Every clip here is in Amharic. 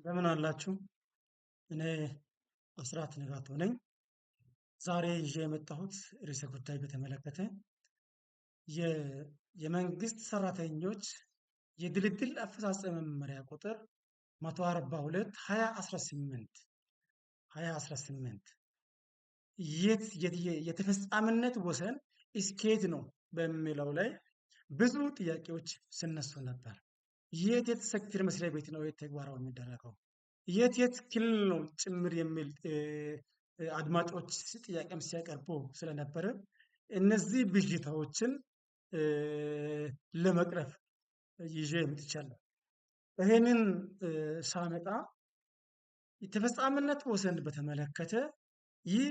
እንደምን አላችሁ? እኔ አስራት ንጋቱ ነኝ። ዛሬ ይዤ የመጣሁት ርዕሰ ጉዳይ በተመለከተ የ- የመንግስት ሰራተኞች የድልድል አፈጻጸም መመሪያ ቁጥር 142 2018 የተፈጻሚነት ወሰን እስከየት ነው በሚለው ላይ ብዙ ጥያቄዎች ሲነሱ ነበር። የት ሴክተር መስሪያ ቤት ነው ተግባራዊ የሚደረገው? የት ክልል ነው ጭምር የሚል አድማጮች ጥያቄም ሲያቀርቡ ስለነበረ እነዚህ ብዥታዎችን ለመቅረፍ ይዤ መጥቻለሁ። ይሄንን ሳመጣ የተፈጻሚነት ወሰን በተመለከተ ይህ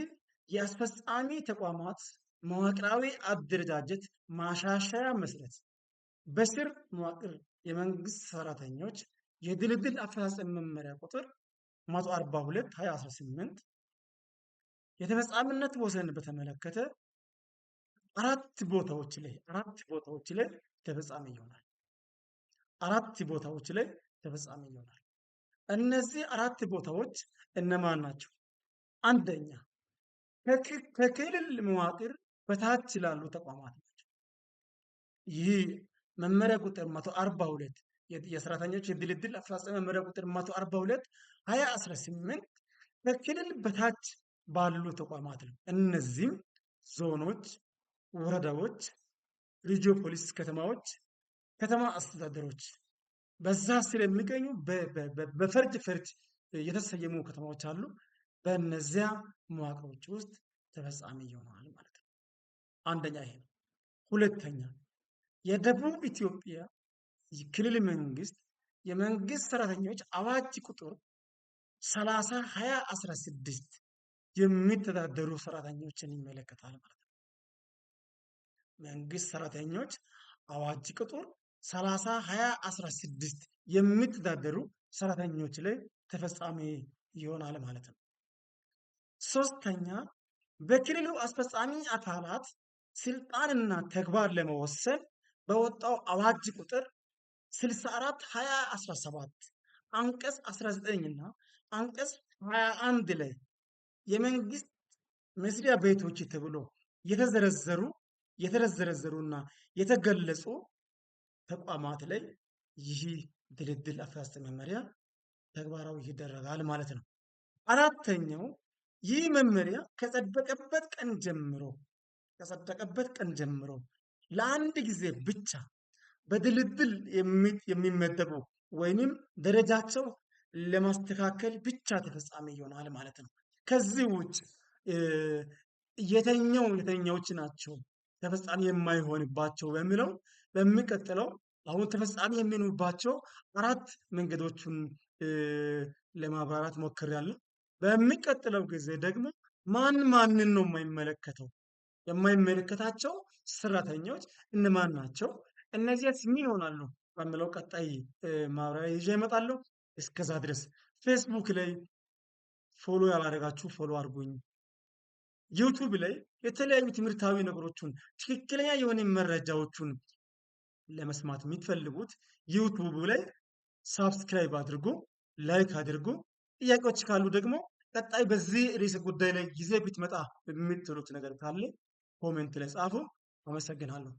የአስፈጻሚ ተቋማት መዋቅራዊ አደረጃጀት ማሻሻያ መሰረት በስር መዋቅር የመንግስት ሰራተኞች የድልድል አፈጻጸም መመሪያ ቁጥር 142 2018 የተፈጻሚነት ወሰን በተመለከተ አራት ቦታዎች ላይ ተፈጻሚ ይሆናል። አራት ቦታዎች ላይ ተፈጻሚ ይሆናል። እነዚህ አራት ቦታዎች እነማን ናቸው? አንደኛ ከክልል መዋቅር በታች ላሉ ተቋማት ናቸው። ይህ መመሪያ ቁጥር 142 የሰራተኞች የድልድል አፈጻጸም መመሪያ ቁጥር 142 2018 ከክልል በታች ባሉ ተቋማት ነው። እነዚህም ዞኖች፣ ወረዳዎች፣ ልዩ ፖሊስ ከተማዎች፣ ከተማ አስተዳደሮች በዛ ስር የሚገኙ በፈርጅ የተሰየሙ ከተማዎች አሉ። በእነዚያ መዋቅሮች ውስጥ ተፈጻሚ ይሆናል ማለት ነው። አንደኛ ይሄ ነው። ሁለተኛ የደቡብ ኢትዮጵያ ክልል መንግስት የመንግስት ሰራተኞች አዋጅ ቁጥር 30 2016 የሚተዳደሩ ሰራተኞችን ይመለከታል ማለት ነው። መንግስት ሰራተኞች አዋጅ ቁጥር 30 2016 የሚተዳደሩ ሰራተኞች ላይ ተፈጻሚ ይሆናል ማለት ነው። ሶስተኛ በክልሉ አስፈጻሚ አካላት ስልጣንና ተግባር ለመወሰን በወጣው አዋጅ ቁጥር 64 2017 አንቀጽ 19 እና አንቀጽ 21 ላይ የመንግስት መስሪያ ቤቶች ተብሎ የተዘረዘሩና የተገለጹ ተቋማት ላይ ይህ ድልድል አፈጻጸም መመሪያ ተግባራዊ ይደረጋል ማለት ነው። አራተኛው ይህ መመሪያ ከጸደቀበት ቀን ጀምሮ ለአንድ ጊዜ ብቻ በድልድል የሚመደቡ ወይንም ደረጃቸው ለማስተካከል ብቻ ይሆናል ማለት ነው። ከዚህ ውጭ የተኛዎች ናቸው ተፈጻሚ የማይሆንባቸው በሚለው በሚቀጥለው አሁን ተፈጻሚ የሚሆኑባቸው አራት መንገዶችን ለማብራራት ሞክሬያለሁ። በሚቀጥለው ጊዜ ደግሞ ማንን ነው የማይመለከተው? የማይመለከታቸው ሰራተኞች እነማን ናቸው? እነዚያስ ምን ይሆናሉ? በሚለው ቀጣይ ማብራሪያ ይዤ እመጣለሁ። እስከዛ ድረስ ፌስቡክ ላይ ፎሎ ያላደረጋችሁ ፎሎ አድርጉኝ። ዩቱብ ላይ የተለያዩ ትምህርታዊ ነገሮችን ትክክለኛ የሆነ መረጃዎችን ለመስማት የምትፈልጉት ዩቱብ ላይ ሳብስክራይብ አድርጉ፣ ላይክ አድርጉ። ጥያቄዎች ካሉ ደግሞ ቀጣይ በዚህ ርዕሰ ጉዳይ ላይ ጊዜ ብትመጣ የምትሉት ነገር ካለ ኮሜንት ላይ ጻፉ። አመሰግናለሁ።